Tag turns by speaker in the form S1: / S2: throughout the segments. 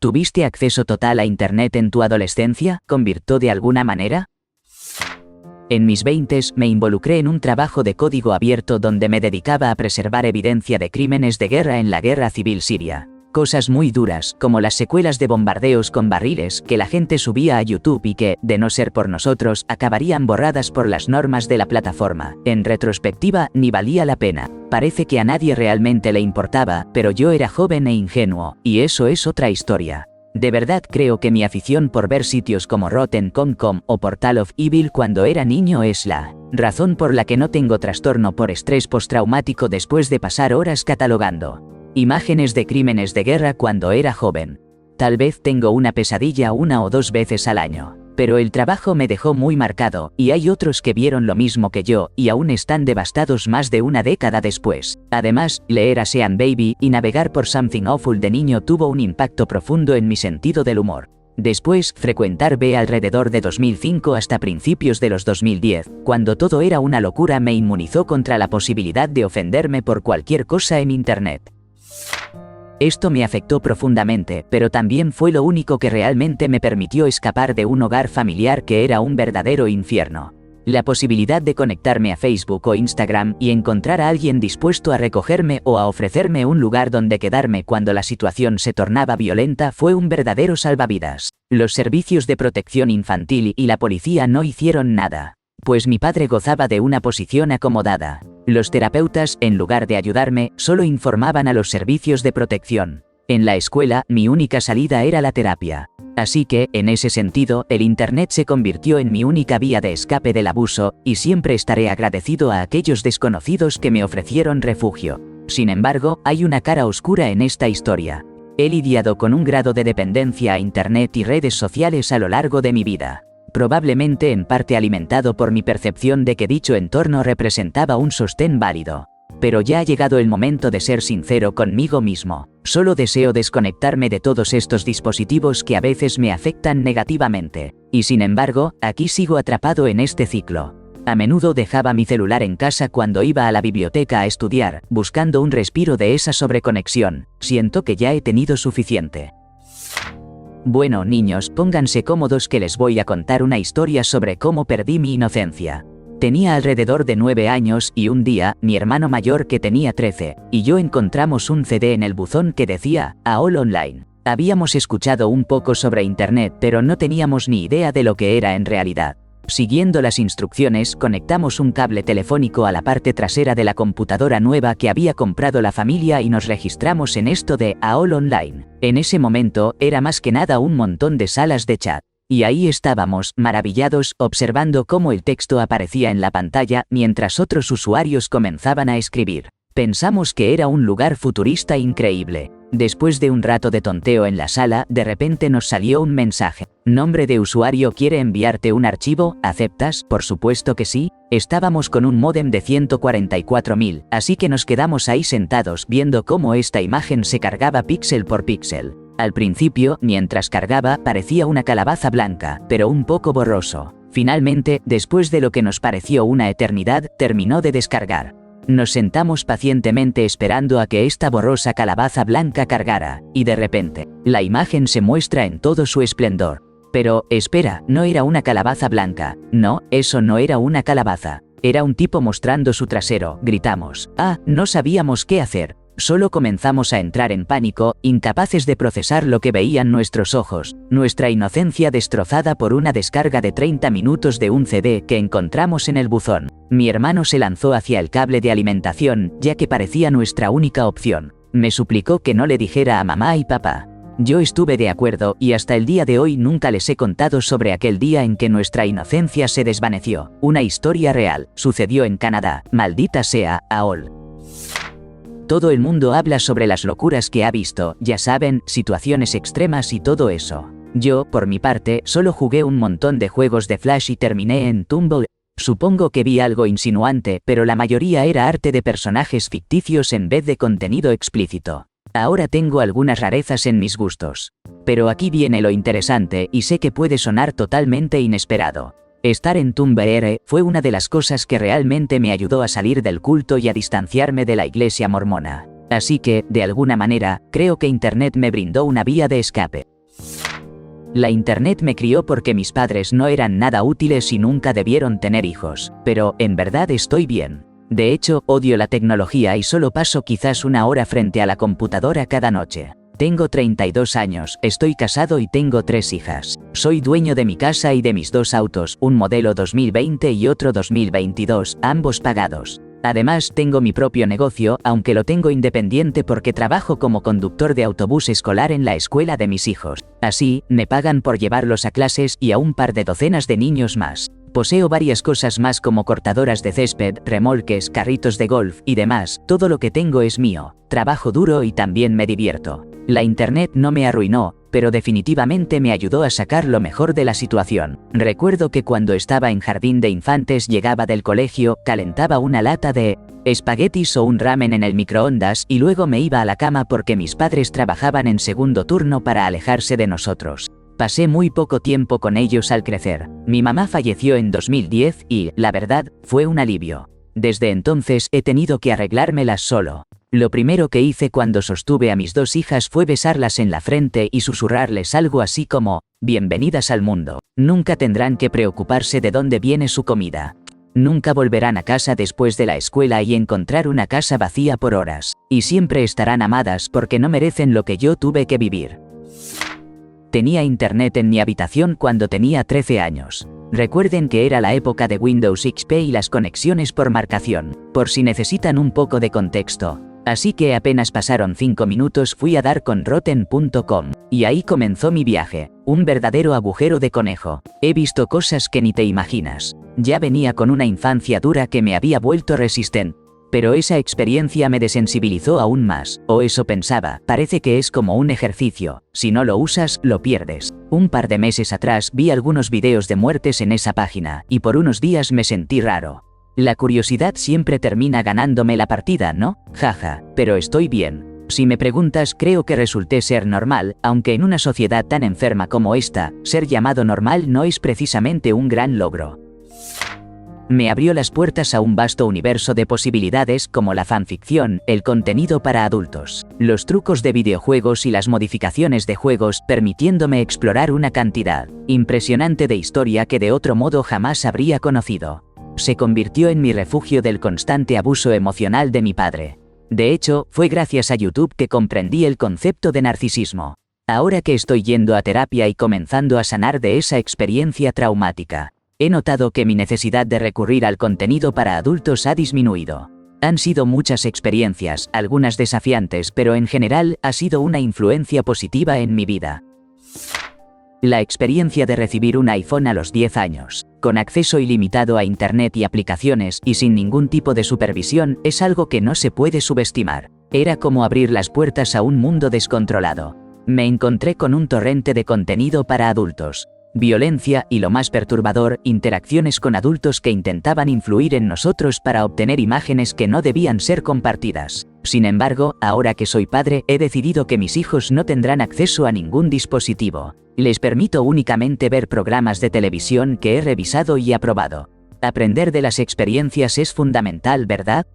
S1: ¿Tuviste acceso total a Internet en tu adolescencia? ¿Convirtió de alguna manera? En mis 20s me involucré en un trabajo de código abierto donde me dedicaba a preservar evidencia de crímenes de guerra en la guerra civil siria. Cosas muy duras, como las secuelas de bombardeos con barriles que la gente subía a YouTube y que, de no ser por nosotros, acabarían borradas por las normas de la plataforma. En retrospectiva, ni valía la pena. Parece que a nadie realmente le importaba, pero yo era joven e ingenuo, y eso es otra historia. De verdad creo que mi afición por ver sitios como Rotten.com o Portal of Evil cuando era niño es la razón por la que no tengo trastorno por estrés postraumático después de pasar horas catalogando imágenes de crímenes de guerra cuando era joven. Tal vez tengo una pesadilla 1 o 2 veces al año. Pero el trabajo me dejó muy marcado, y hay otros que vieron lo mismo que yo, y aún están devastados más de una década después. Además, leer a Sean Baby y navegar por Something Awful de niño tuvo un impacto profundo en mi sentido del humor. Después, frecuentar B alrededor de 2005 hasta principios de los 2010, cuando todo era una locura, me inmunizó contra la posibilidad de ofenderme por cualquier cosa en Internet. Esto me afectó profundamente, pero también fue lo único que realmente me permitió escapar de un hogar familiar que era un verdadero infierno. La posibilidad de conectarme a Facebook o Instagram y encontrar a alguien dispuesto a recogerme o a ofrecerme un lugar donde quedarme cuando la situación se tornaba violenta fue un verdadero salvavidas. Los servicios de protección infantil y la policía no hicieron nada, pues mi padre gozaba de una posición acomodada. Los terapeutas, en lugar de ayudarme, solo informaban a los servicios de protección. En la escuela, mi única salida era la terapia. Así que, en ese sentido, el Internet se convirtió en mi única vía de escape del abuso, y siempre estaré agradecido a aquellos desconocidos que me ofrecieron refugio. Sin embargo, hay una cara oscura en esta historia. He lidiado con un grado de dependencia a Internet y redes sociales a lo largo de mi vida. Probablemente en parte alimentado por mi percepción de que dicho entorno representaba un sostén válido. Pero ya ha llegado el momento de ser sincero conmigo mismo. Solo deseo desconectarme de todos estos dispositivos que a veces me afectan negativamente. Y sin embargo, aquí sigo atrapado en este ciclo. A menudo dejaba mi celular en casa cuando iba a la biblioteca a estudiar, buscando un respiro de esa sobreconexión. Siento que ya he tenido suficiente. Bueno, niños, pónganse cómodos que les voy a contar una historia sobre cómo perdí mi inocencia. Tenía alrededor de 9 años y un día, mi hermano mayor que tenía 13, y yo encontramos un CD en el buzón que decía, AOL Online. Habíamos escuchado un poco sobre Internet pero no teníamos ni idea de lo que era en realidad. Siguiendo las instrucciones, conectamos un cable telefónico a la parte trasera de la computadora nueva que había comprado la familia y nos registramos en esto de AOL Online. En ese momento, era más que nada un montón de salas de chat. Y ahí estábamos, maravillados, observando cómo el texto aparecía en la pantalla mientras otros usuarios comenzaban a escribir. Pensamos que era un lugar futurista increíble. Después de un rato de tonteo en la sala, de repente nos salió un mensaje. Nombre de usuario quiere enviarte un archivo, ¿aceptas? Por supuesto que sí. Estábamos con un módem de 144.000, así que nos quedamos ahí sentados viendo cómo esta imagen se cargaba píxel por píxel. Al principio, mientras cargaba, parecía una calabaza blanca, pero un poco borroso. Finalmente, después de lo que nos pareció una eternidad, terminó de descargar. Nos sentamos pacientemente esperando a que esta borrosa calabaza blanca cargara, y de repente, la imagen se muestra en todo su esplendor. Pero, espera, no era una calabaza blanca. No, eso no era una calabaza. Era un tipo mostrando su trasero, gritamos. No sabíamos qué hacer. Solo comenzamos a entrar en pánico, incapaces de procesar lo que veían nuestros ojos, nuestra inocencia destrozada por una descarga de 30 minutos de un CD que encontramos en el buzón. Mi hermano se lanzó hacia el cable de alimentación, ya que parecía nuestra única opción. Me suplicó que no le dijera a mamá y papá. Yo estuve de acuerdo y hasta el día de hoy nunca les he contado sobre aquel día en que nuestra inocencia se desvaneció. Una historia real, sucedió en Canadá, maldita sea, AOL. Todo el mundo habla sobre las locuras que ha visto, ya saben, situaciones extremas y todo eso. Yo, por mi parte, solo jugué un montón de juegos de Flash y terminé en Tumblr. Supongo que vi algo insinuante, pero la mayoría era arte de personajes ficticios en vez de contenido explícito. Ahora tengo algunas rarezas en mis gustos. Pero aquí viene lo interesante y sé que puede sonar totalmente inesperado. Estar en Tumblr fue una de las cosas que realmente me ayudó a salir del culto y a distanciarme de la iglesia mormona. Así que, de alguna manera, creo que Internet me brindó una vía de escape. La Internet me crió porque mis padres no eran nada útiles y nunca debieron tener hijos, pero, en verdad estoy bien. De hecho, odio la tecnología y solo paso quizás 1 hora frente a la computadora cada noche. Tengo 32 años, estoy casado y tengo 3 hijas. Soy dueño de mi casa y de mis 2 autos, un modelo 2020 y otro 2022, ambos pagados. Además, tengo mi propio negocio, aunque lo tengo independiente porque trabajo como conductor de autobús escolar en la escuela de mis hijos. Así, me pagan por llevarlos a clases y a un par de docenas de niños más. Poseo varias cosas más como cortadoras de césped, remolques, carritos de golf y demás. Todo lo que tengo es mío. Trabajo duro y también me divierto. La Internet no me arruinó, pero definitivamente me ayudó a sacar lo mejor de la situación. Recuerdo que cuando estaba en jardín de infantes llegaba del colegio, calentaba una lata de espaguetis o un ramen en el microondas y luego me iba a la cama porque mis padres trabajaban en segundo turno para alejarse de nosotros. Pasé muy poco tiempo con ellos al crecer. Mi mamá falleció en 2010 y, la verdad, fue un alivio. Desde entonces he tenido que arreglármelas solo. Lo primero que hice cuando sostuve a mis 2 hijas fue besarlas en la frente y susurrarles algo así como, bienvenidas al mundo. Nunca tendrán que preocuparse de dónde viene su comida. Nunca volverán a casa después de la escuela y encontrar una casa vacía por horas. Y siempre estarán amadas porque no merecen lo que yo tuve que vivir. Tenía internet en mi habitación cuando tenía 13 años. Recuerden que era la época de Windows XP y las conexiones por marcación, por si necesitan un poco de contexto. Así que apenas pasaron 5 minutos fui a dar con Rotten.com, y ahí comenzó mi viaje, un verdadero agujero de conejo. He visto cosas que ni te imaginas. Ya venía con una infancia dura que me había vuelto resistente. Pero esa experiencia me desensibilizó aún más, o eso pensaba. Parece que es como un ejercicio, si no lo usas, lo pierdes. Un par de meses atrás vi algunos videos de muertes en esa página, y por unos días me sentí raro. La curiosidad siempre termina ganándome la partida, ¿no? Jaja, pero estoy bien. Si me preguntas, creo que resulté ser normal, aunque en una sociedad tan enferma como esta, ser llamado normal no es precisamente un gran logro. Me abrió las puertas a un vasto universo de posibilidades como la fanficción, el contenido para adultos, los trucos de videojuegos y las modificaciones de juegos, permitiéndome explorar una cantidad impresionante de historia que de otro modo jamás habría conocido. Se convirtió en mi refugio del constante abuso emocional de mi padre. De hecho, fue gracias a YouTube que comprendí el concepto de narcisismo. Ahora que estoy yendo a terapia y comenzando a sanar de esa experiencia traumática, he notado que mi necesidad de recurrir al contenido para adultos ha disminuido. Han sido muchas experiencias, algunas desafiantes, pero en general ha sido una influencia positiva en mi vida. La experiencia de recibir un iPhone a los 10 años, con acceso ilimitado a Internet y aplicaciones y sin ningún tipo de supervisión, es algo que no se puede subestimar. Era como abrir las puertas a un mundo descontrolado. Me encontré con un torrente de contenido para adultos. Violencia y, lo más perturbador, interacciones con adultos que intentaban influir en nosotros para obtener imágenes que no debían ser compartidas. Sin embargo, ahora que soy padre, he decidido que mis hijos no tendrán acceso a ningún dispositivo. Les permito únicamente ver programas de televisión que he revisado y aprobado. Aprender de las experiencias es fundamental, ¿verdad?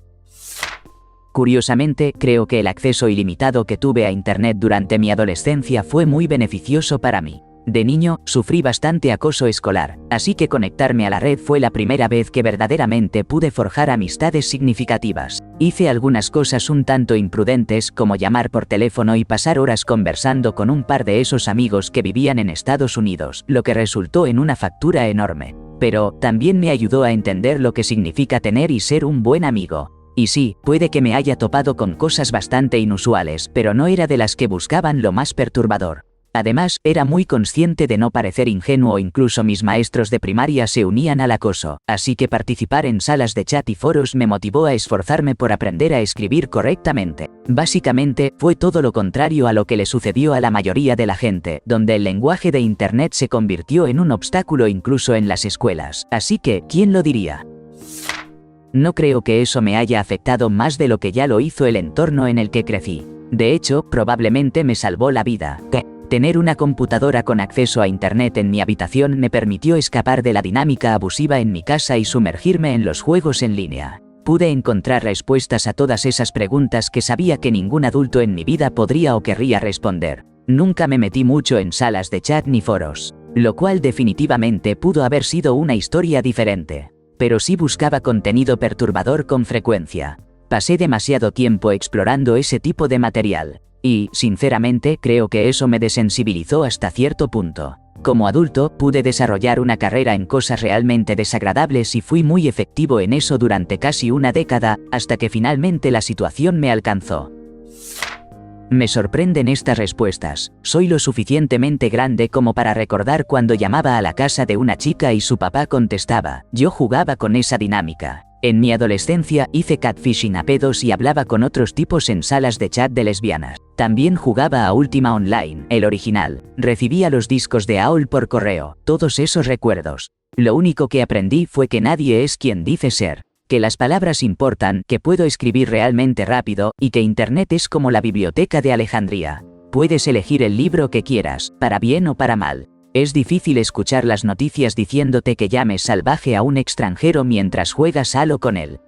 S1: Curiosamente, creo que el acceso ilimitado que tuve a Internet durante mi adolescencia fue muy beneficioso para mí. De niño, sufrí bastante acoso escolar, así que conectarme a la red fue la primera vez que verdaderamente pude forjar amistades significativas. Hice algunas cosas un tanto imprudentes, como llamar por teléfono y pasar horas conversando con un par de esos amigos que vivían en Estados Unidos, lo que resultó en una factura enorme. Pero también me ayudó a entender lo que significa tener y ser un buen amigo. Y sí, puede que me haya topado con cosas bastante inusuales, pero no era de las que buscaban lo más perturbador. Además, era muy consciente de no parecer ingenuo, incluso mis maestros de primaria se unían al acoso, así que participar en salas de chat y foros me motivó a esforzarme por aprender a escribir correctamente. Básicamente, fue todo lo contrario a lo que le sucedió a la mayoría de la gente, donde el lenguaje de Internet se convirtió en un obstáculo incluso en las escuelas. Así que, ¿quién lo diría? No creo que eso me haya afectado más de lo que ya lo hizo el entorno en el que crecí. De hecho, probablemente me salvó la vida. Tener una computadora con acceso a Internet en mi habitación me permitió escapar de la dinámica abusiva en mi casa y sumergirme en los juegos en línea. Pude encontrar respuestas a todas esas preguntas que sabía que ningún adulto en mi vida podría o querría responder. Nunca me metí mucho en salas de chat ni foros, lo cual definitivamente pudo haber sido una historia diferente. Pero sí buscaba contenido perturbador con frecuencia. Pasé demasiado tiempo explorando ese tipo de material, y, sinceramente, creo que eso me desensibilizó hasta cierto punto. Como adulto, pude desarrollar una carrera en cosas realmente desagradables y fui muy efectivo en eso durante casi una década, hasta que finalmente la situación me alcanzó. Me sorprenden estas respuestas. Soy lo suficientemente grande como para recordar cuando llamaba a la casa de una chica y su papá contestaba. Yo jugaba con esa dinámica. En mi adolescencia hice catfishing a pedos y hablaba con otros tipos en salas de chat de lesbianas. También jugaba a Ultima Online, el original. Recibía los discos de AOL por correo. Todos esos recuerdos. Lo único que aprendí fue que nadie es quien dice ser. Que las palabras importan, que puedo escribir realmente rápido, y que Internet es como la biblioteca de Alejandría. Puedes elegir el libro que quieras, para bien o para mal. Es difícil escuchar las noticias diciéndote que llames salvaje a un extranjero mientras juegas Halo con él.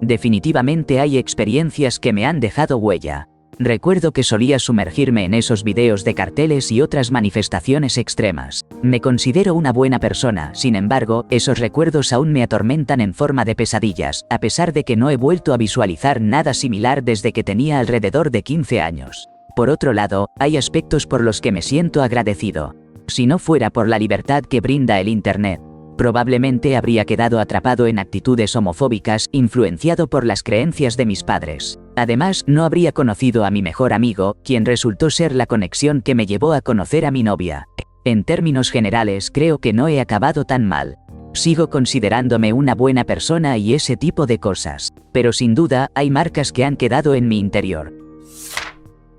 S1: Definitivamente hay experiencias que me han dejado huella. Recuerdo que solía sumergirme en esos videos de carteles y otras manifestaciones extremas. Me considero una buena persona, sin embargo, esos recuerdos aún me atormentan en forma de pesadillas, a pesar de que no he vuelto a visualizar nada similar desde que tenía alrededor de 15 años. Por otro lado, hay aspectos por los que me siento agradecido. Si no fuera por la libertad que brinda el Internet, probablemente habría quedado atrapado en actitudes homofóbicas, influenciado por las creencias de mis padres. Además, no habría conocido a mi mejor amigo, quien resultó ser la conexión que me llevó a conocer a mi novia. En términos generales, creo que no he acabado tan mal. Sigo considerándome una buena persona y ese tipo de cosas. Pero sin duda, hay marcas que han quedado en mi interior.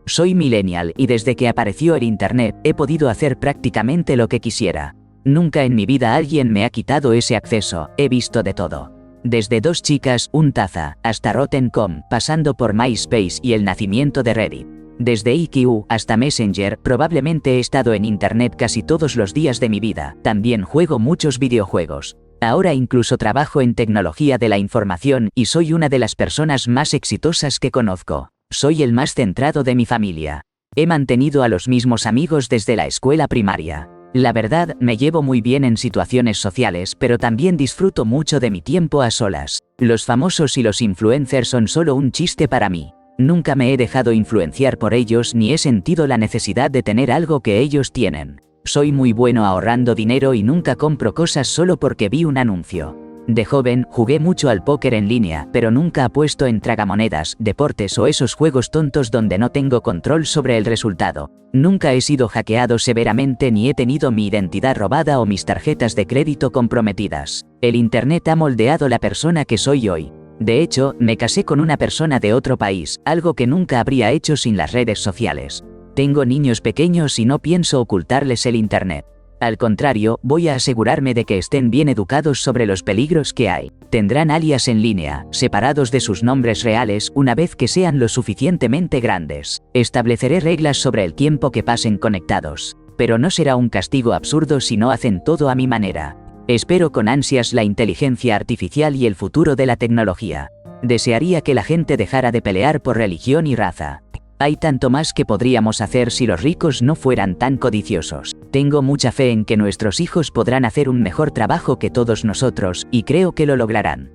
S1: Soy millennial y desde que apareció el Internet, he podido hacer prácticamente lo que quisiera. Nunca en mi vida alguien me ha quitado ese acceso, he visto de todo. Desde dos chicas, un taza, hasta Rotten.com, pasando por MySpace y el nacimiento de Reddit. Desde IQ hasta Messenger, probablemente he estado en Internet casi todos los días de mi vida. También juego muchos videojuegos. Ahora incluso trabajo en tecnología de la información y soy una de las personas más exitosas que conozco. Soy el más centrado de mi familia. He mantenido a los mismos amigos desde la escuela primaria. La verdad, me llevo muy bien en situaciones sociales, pero también disfruto mucho de mi tiempo a solas. Los famosos y los influencers son solo un chiste para mí. Nunca me he dejado influenciar por ellos ni he sentido la necesidad de tener algo que ellos tienen. Soy muy bueno ahorrando dinero y nunca compro cosas solo porque vi un anuncio. De joven, jugué mucho al póker en línea, pero nunca apuesto en tragamonedas, deportes o esos juegos tontos donde no tengo control sobre el resultado. Nunca he sido hackeado severamente ni he tenido mi identidad robada o mis tarjetas de crédito comprometidas. El Internet ha moldeado la persona que soy hoy. De hecho, me casé con una persona de otro país, algo que nunca habría hecho sin las redes sociales. Tengo niños pequeños y no pienso ocultarles el Internet. Al contrario, voy a asegurarme de que estén bien educados sobre los peligros que hay. Tendrán alias en línea, separados de sus nombres reales, una vez que sean lo suficientemente grandes. Estableceré reglas sobre el tiempo que pasen conectados. Pero no será un castigo absurdo si no hacen todo a mi manera. Espero con ansias la inteligencia artificial y el futuro de la tecnología. Desearía que la gente dejara de pelear por religión y raza. Hay tanto más que podríamos hacer si los ricos no fueran tan codiciosos. Tengo mucha fe en que nuestros hijos podrán hacer un mejor trabajo que todos nosotros, y creo que lo lograrán.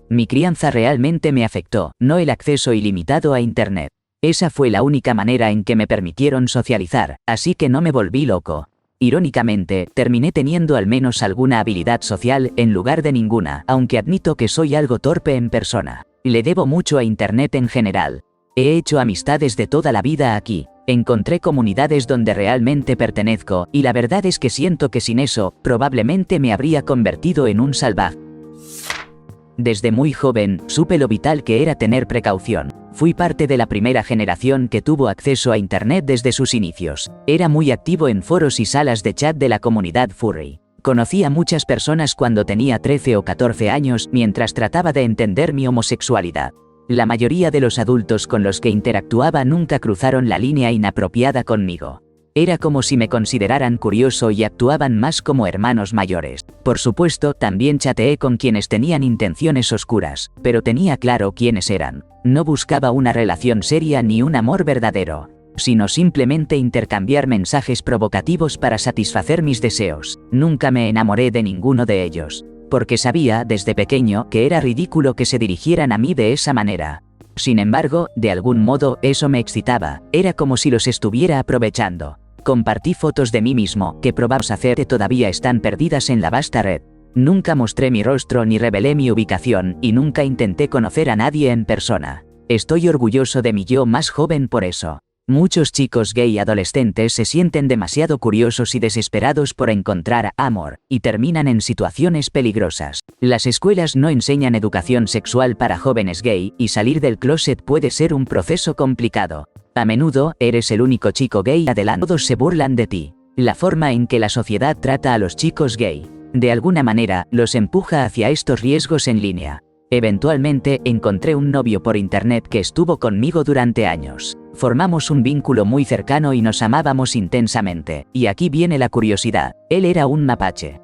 S1: Mi crianza realmente me afectó, no el acceso ilimitado a Internet. Esa fue la única manera en que me permitieron socializar, así que no me volví loco. Irónicamente, terminé teniendo al menos alguna habilidad social en lugar de ninguna, aunque admito que soy algo torpe en persona. Le debo mucho a Internet en general. He hecho amistades de toda la vida aquí. Encontré comunidades donde realmente pertenezco, y la verdad es que siento que sin eso, probablemente me habría convertido en un salvaje. Desde muy joven, supe lo vital que era tener precaución. Fui parte de la primera generación que tuvo acceso a Internet desde sus inicios. Era muy activo en foros y salas de chat de la comunidad furry. Conocí a muchas personas cuando tenía 13 o 14 años, mientras trataba de entender mi homosexualidad. La mayoría de los adultos con los que interactuaba nunca cruzaron la línea inapropiada conmigo. Era como si me consideraran curioso y actuaban más como hermanos mayores. Por supuesto, también chateé con quienes tenían intenciones oscuras, pero tenía claro quiénes eran. No buscaba una relación seria ni un amor verdadero. sino simplemente intercambiar mensajes provocativos para satisfacer mis deseos. Nunca me enamoré de ninguno de ellos, porque sabía desde pequeño que era ridículo que se dirigieran a mí de esa manera. Sin embargo, de algún modo eso me excitaba, era como si los estuviera aprovechando. Compartí fotos de mí mismo, que probamos hacer que todavía están perdidas en la vasta red. Nunca mostré mi rostro ni revelé mi ubicación, y nunca intenté conocer a nadie en persona. Estoy orgulloso de mi yo más joven por eso. Muchos chicos gay adolescentes se sienten demasiado curiosos y desesperados por encontrar amor, y terminan en situaciones peligrosas. Las escuelas no enseñan educación sexual para jóvenes gay, y salir del closet puede ser un proceso complicado. A menudo, eres el único chico gay adelante. Todos se burlan de ti. La forma en que la sociedad trata a los chicos gay, de alguna manera, los empuja hacia estos riesgos en línea. Eventualmente, encontré un novio por internet que estuvo conmigo durante años. Formamos un vínculo muy cercano y nos amábamos intensamente. Y aquí viene la curiosidad. Él era un mapache.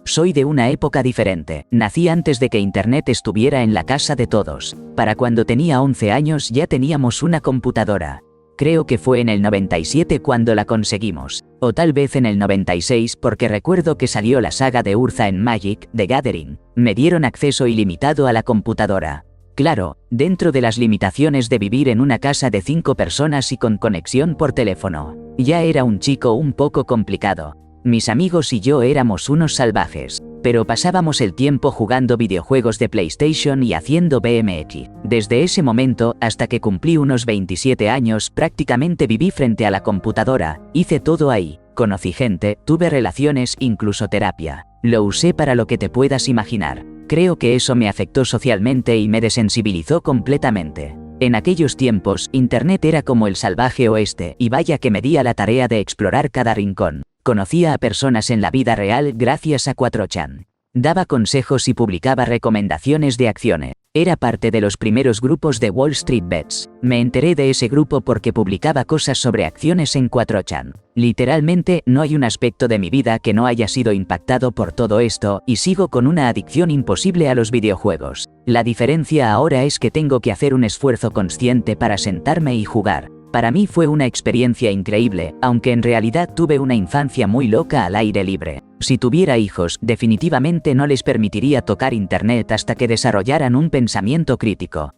S1: Soy de una época diferente. Nací antes de que internet estuviera en la casa de todos. Para cuando tenía 11 años ya teníamos una computadora. Creo que fue en el 97 cuando la conseguimos. O tal vez en el 96 porque recuerdo que salió la saga de Urza en Magic, The Gathering. Me dieron acceso ilimitado a la computadora. Claro, dentro de las limitaciones de vivir en una casa de 5 personas y con conexión por teléfono. Ya era un chico un poco complicado. Mis amigos y yo éramos unos salvajes, pero pasábamos el tiempo jugando videojuegos de PlayStation y haciendo BMX. Desde ese momento, hasta que cumplí unos 27 años, prácticamente viví frente a la computadora, hice todo ahí. Conocí gente, tuve relaciones, incluso terapia. Lo usé para lo que te puedas imaginar. Creo que eso me afectó socialmente y me desensibilizó completamente. En aquellos tiempos, internet era como el salvaje oeste, y vaya que me di a la tarea de explorar cada rincón. Conocía a personas en la vida real gracias a 4chan. Daba consejos y publicaba recomendaciones de acciones. Era parte de los primeros grupos de Wall Street Bets. Me enteré de ese grupo porque publicaba cosas sobre acciones en 4chan. Literalmente, no hay un aspecto de mi vida que no haya sido impactado por todo esto, y sigo con una adicción imposible a los videojuegos. La diferencia ahora es que tengo que hacer un esfuerzo consciente para sentarme y jugar. Para mí fue una experiencia increíble, aunque en realidad tuve una infancia muy loca al aire libre. Si tuviera hijos, definitivamente no les permitiría tocar internet hasta que desarrollaran un pensamiento crítico.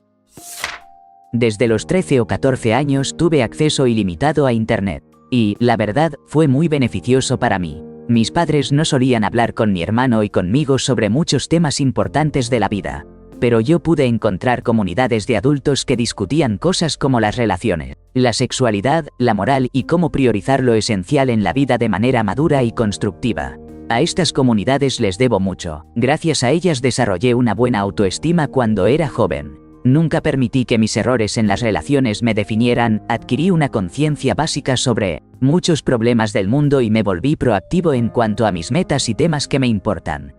S1: Desde los 13 o 14 años tuve acceso ilimitado a internet. Y, la verdad, fue muy beneficioso para mí. Mis padres no solían hablar con mi hermano y conmigo sobre muchos temas importantes de la vida. Pero yo pude encontrar comunidades de adultos que discutían cosas como las relaciones, la sexualidad, la moral y cómo priorizar lo esencial en la vida de manera madura y constructiva. A estas comunidades les debo mucho. Gracias a ellas desarrollé una buena autoestima cuando era joven. Nunca permití que mis errores en las relaciones me definieran, adquirí una conciencia básica sobre muchos problemas del mundo y me volví proactivo en cuanto a mis metas y temas que me importan.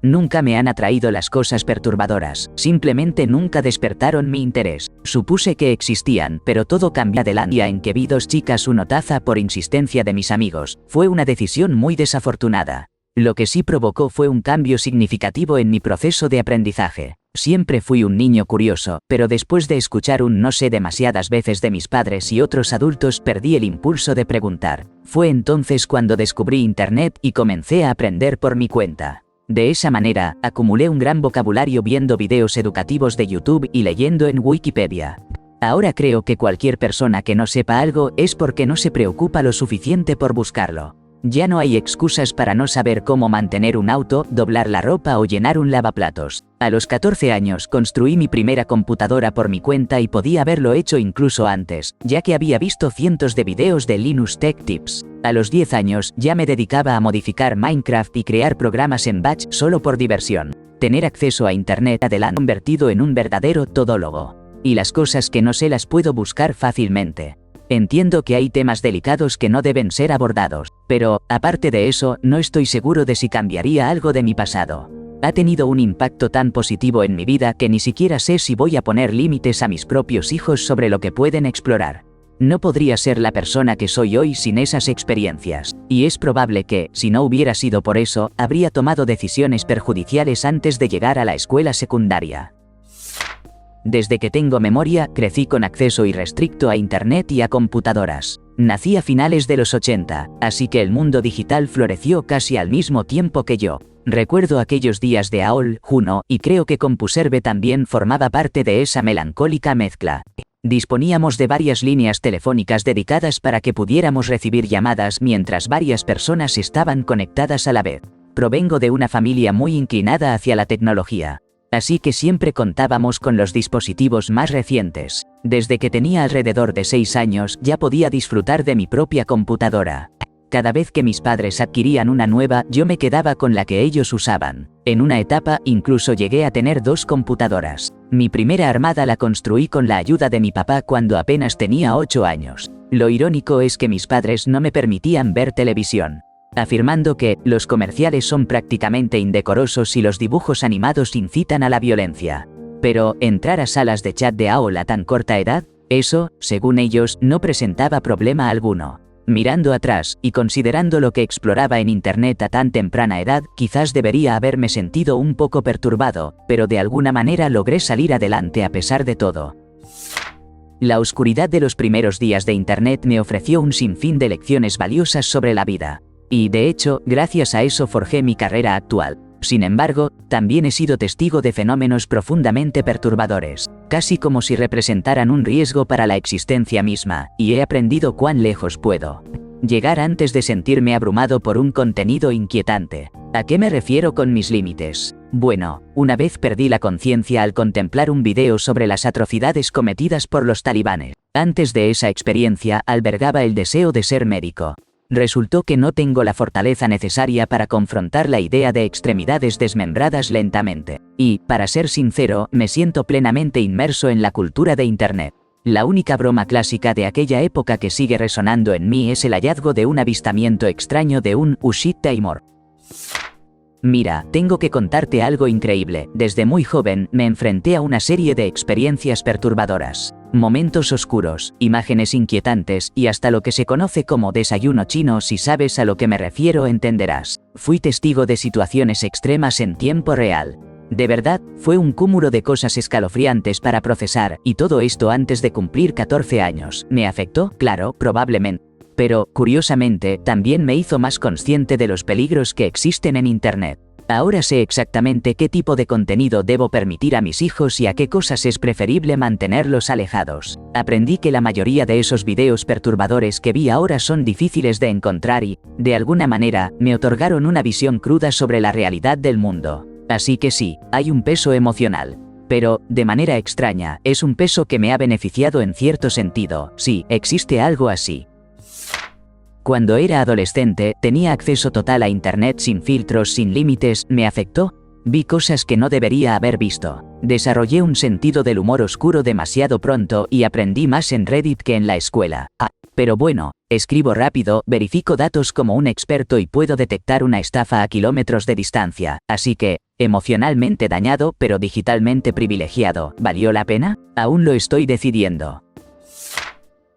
S1: Nunca me han atraído las cosas perturbadoras, simplemente nunca despertaron mi interés. Supuse que existían, pero todo cambió del día en que vi 2 chicas una taza por insistencia de mis amigos. Fue una decisión muy desafortunada. Lo que sí provocó fue un cambio significativo en mi proceso de aprendizaje. Siempre fui un niño curioso, pero después de escuchar un no sé demasiadas veces de mis padres y otros adultos perdí el impulso de preguntar. Fue entonces cuando descubrí internet y comencé a aprender por mi cuenta. De esa manera, acumulé un gran vocabulario viendo videos educativos de YouTube y leyendo en Wikipedia. Ahora creo que cualquier persona que no sepa algo es porque no se preocupa lo suficiente por buscarlo. Ya no hay excusas para no saber cómo mantener un auto, doblar la ropa o llenar un lavaplatos. A los 14 años construí mi primera computadora por mi cuenta y podía haberlo hecho incluso antes, ya que había visto cientos de videos de Linux Tech Tips. A los 10 años ya me dedicaba a modificar Minecraft y crear programas en Bash solo por diversión. Tener acceso a internet adelante convertido en un verdadero todólogo. Y las cosas que no sé las puedo buscar fácilmente. Entiendo que hay temas delicados que no deben ser abordados, pero, aparte de eso, no estoy seguro de si cambiaría algo de mi pasado. Ha tenido un impacto tan positivo en mi vida que ni siquiera sé si voy a poner límites a mis propios hijos sobre lo que pueden explorar. No podría ser la persona que soy hoy sin esas experiencias, y es probable que, si no hubiera sido por eso, habría tomado decisiones perjudiciales antes de llegar a la escuela secundaria. Desde que tengo memoria, crecí con acceso irrestricto a Internet y a computadoras. Nací a finales de los 80, así que el mundo digital floreció casi al mismo tiempo que yo. Recuerdo aquellos días de AOL, Juno, y creo que CompuServe también formaba parte de esa melancólica mezcla. Disponíamos de varias líneas telefónicas dedicadas para que pudiéramos recibir llamadas mientras varias personas estaban conectadas a la vez. Provengo de una familia muy inclinada hacia la tecnología. Así que siempre contábamos con los dispositivos más recientes. Desde que tenía alrededor de 6 años ya podía disfrutar de mi propia computadora. Cada vez que mis padres adquirían una nueva, yo me quedaba con la que ellos usaban. En una etapa, incluso llegué a tener 2 computadoras. Mi primera armada la construí con la ayuda de mi papá cuando apenas tenía 8 años. Lo irónico es que mis padres no me permitían ver televisión, afirmando que los comerciales son prácticamente indecorosos y los dibujos animados incitan a la violencia. Pero, entrar a salas de chat de AOL a tan corta edad, eso, según ellos, no presentaba problema alguno. Mirando atrás, y considerando lo que exploraba en Internet a tan temprana edad, quizás debería haberme sentido un poco perturbado, pero de alguna manera logré salir adelante a pesar de todo. La oscuridad de los primeros días de Internet me ofreció un sinfín de lecciones valiosas sobre la vida. Y de hecho, gracias a eso forjé mi carrera actual. Sin embargo, también he sido testigo de fenómenos profundamente perturbadores, casi como si representaran un riesgo para la existencia misma, y he aprendido cuán lejos puedo llegar antes de sentirme abrumado por un contenido inquietante. ¿A qué me refiero con mis límites? Bueno, una vez perdí la conciencia al contemplar un video sobre las atrocidades cometidas por los talibanes. Antes de esa experiencia, albergaba el deseo de ser médico. Resultó que no tengo la fortaleza necesaria para confrontar la idea de extremidades desmembradas lentamente. Y, para ser sincero, me siento plenamente inmerso en la cultura de Internet. La única broma clásica de aquella época que sigue resonando en mí es el hallazgo de un avistamiento extraño de un Ushit Timor. Mira, tengo que contarte algo increíble. Desde muy joven, me enfrenté a una serie de experiencias perturbadoras. Momentos oscuros, imágenes inquietantes, y hasta lo que se conoce como desayuno chino. Si sabes a lo que me refiero, entenderás. Fui testigo de situaciones extremas en tiempo real. De verdad, fue un cúmulo de cosas escalofriantes para procesar, y todo esto antes de cumplir 14 años. ¿Me afectó? Claro, probablemente. Pero, curiosamente, también me hizo más consciente de los peligros que existen en Internet. Ahora sé exactamente qué tipo de contenido debo permitir a mis hijos y a qué cosas es preferible mantenerlos alejados. Aprendí que la mayoría de esos videos perturbadores que vi ahora son difíciles de encontrar y, de alguna manera, me otorgaron una visión cruda sobre la realidad del mundo. Así que sí, hay un peso emocional. Pero, de manera extraña, es un peso que me ha beneficiado en cierto sentido. Sí, existe algo así. Cuando era adolescente, tenía acceso total a Internet sin filtros, sin límites. ¿Me afectó? Vi cosas que no debería haber visto. Desarrollé un sentido del humor oscuro demasiado pronto y aprendí más en Reddit que en la escuela. Pero bueno, escribo rápido, verifico datos como un experto y puedo detectar una estafa a kilómetros de distancia. Así que, emocionalmente dañado pero digitalmente privilegiado, ¿valió la pena? Aún lo estoy decidiendo.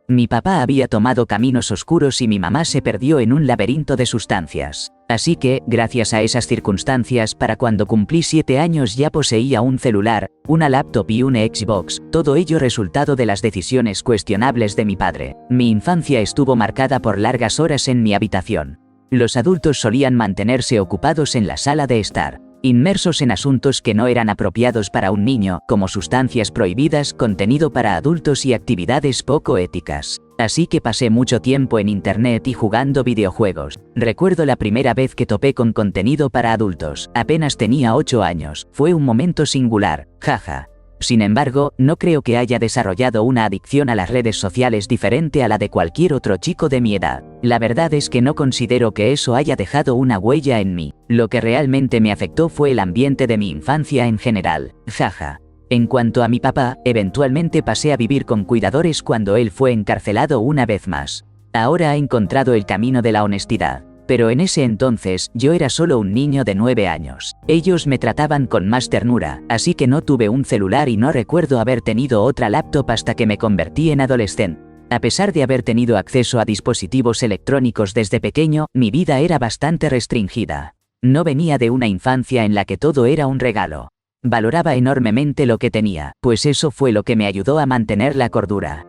S1: Mi papá había tomado caminos oscuros y mi mamá se perdió en un laberinto de sustancias. Así que, gracias a esas circunstancias, para cuando cumplí 7 años ya poseía un celular, una laptop y un Xbox, todo ello resultado de las decisiones cuestionables de mi padre. Mi infancia estuvo marcada por largas horas en mi habitación. Los adultos solían mantenerse ocupados en la sala de estar, inmersos en asuntos que no eran apropiados para un niño, como sustancias prohibidas, contenido para adultos y actividades poco éticas. Así que pasé mucho tiempo en Internet y jugando videojuegos. Recuerdo la primera vez que topé con contenido para adultos. Apenas tenía 8 años. Fue un momento singular, jaja. Sin embargo, no creo que haya desarrollado una adicción a las redes sociales diferente a la de cualquier otro chico de mi edad. La verdad es que no considero que eso haya dejado una huella en mí. Lo que realmente me afectó fue el ambiente de mi infancia en general, jaja. En cuanto a mi papá, eventualmente pasé a vivir con cuidadores cuando él fue encarcelado una vez más. Ahora ha encontrado el camino de la honestidad. Pero en ese entonces, yo era solo un niño de 9 años. Ellos me trataban con más ternura, así que no tuve un celular y no recuerdo haber tenido otra laptop hasta que me convertí en adolescente. A pesar de haber tenido acceso a dispositivos electrónicos desde pequeño, mi vida era bastante restringida. No venía de una infancia en la que todo era un regalo. Valoraba enormemente lo que tenía, pues eso fue lo que me ayudó a mantener la cordura.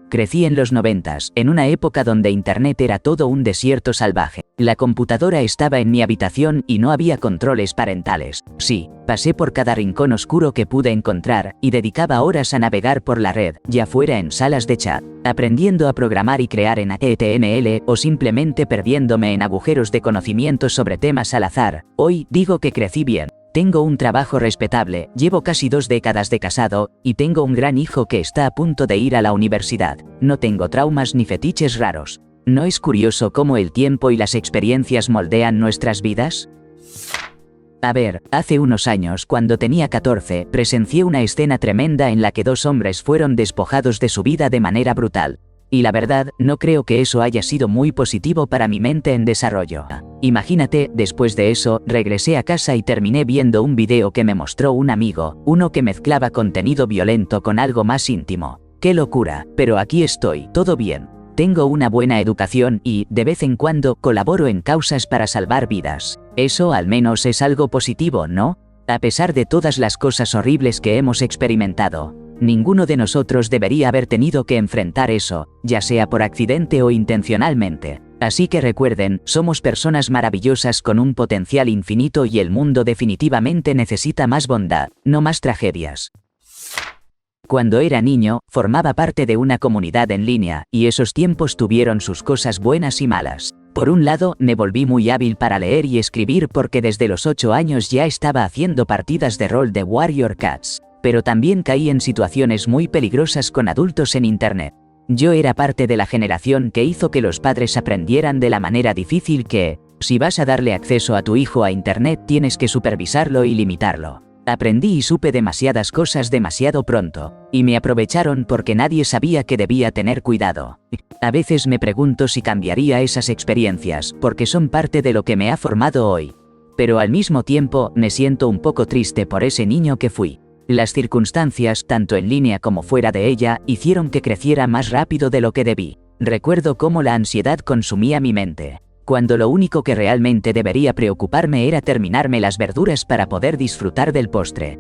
S1: Crecí en los 90s, en una época donde Internet era todo un desierto salvaje. La computadora estaba en mi habitación y no había controles parentales. Sí, pasé por cada rincón oscuro que pude encontrar, y dedicaba horas a navegar por la red, ya fuera en salas de chat, aprendiendo a programar y crear en HTML, o simplemente perdiéndome en agujeros de conocimiento sobre temas al azar. Hoy, digo que crecí bien. Tengo un trabajo respetable, llevo casi 2 décadas de casado, y tengo un gran hijo que está a punto de ir a la universidad. No tengo traumas ni fetiches raros. ¿No es curioso cómo el tiempo y las experiencias moldean nuestras vidas? A ver, hace unos años, cuando tenía 14, presencié una escena tremenda en la que 2 hombres fueron despojados de su vida de manera brutal. Y la verdad, no creo que eso haya sido muy positivo para mi mente en desarrollo. Imagínate, después de eso, regresé a casa y terminé viendo un video que me mostró un amigo, uno que mezclaba contenido violento con algo más íntimo. ¡Qué locura! Pero aquí estoy, todo bien. Tengo una buena educación y, de vez en cuando, colaboro en causas para salvar vidas. Eso al menos es algo positivo, ¿no? A pesar de todas las cosas horribles que hemos experimentado. Ninguno de nosotros debería haber tenido que enfrentar eso, ya sea por accidente o intencionalmente. Así que recuerden, somos personas maravillosas con un potencial infinito y el mundo definitivamente necesita más bondad, no más tragedias. Cuando era niño, formaba parte de una comunidad en línea, y esos tiempos tuvieron sus cosas buenas y malas. Por un lado, me volví muy hábil para leer y escribir porque desde los 8 años ya estaba haciendo partidas de rol de Warrior Cats. Pero también caí en situaciones muy peligrosas con adultos en Internet. Yo era parte de la generación que hizo que los padres aprendieran de la manera difícil que, si vas a darle acceso a tu hijo a Internet, tienes que supervisarlo y limitarlo. Aprendí y supe demasiadas cosas demasiado pronto, y me aprovecharon porque nadie sabía que debía tener cuidado. A veces me pregunto si cambiaría esas experiencias, porque son parte de lo que me ha formado hoy. Pero al mismo tiempo, me siento un poco triste por ese niño que fui. Las circunstancias, tanto en línea como fuera de ella, hicieron que creciera más rápido de lo que debí. Recuerdo cómo la ansiedad consumía mi mente, cuando lo único que realmente debería preocuparme era terminarme las verduras para poder disfrutar del postre.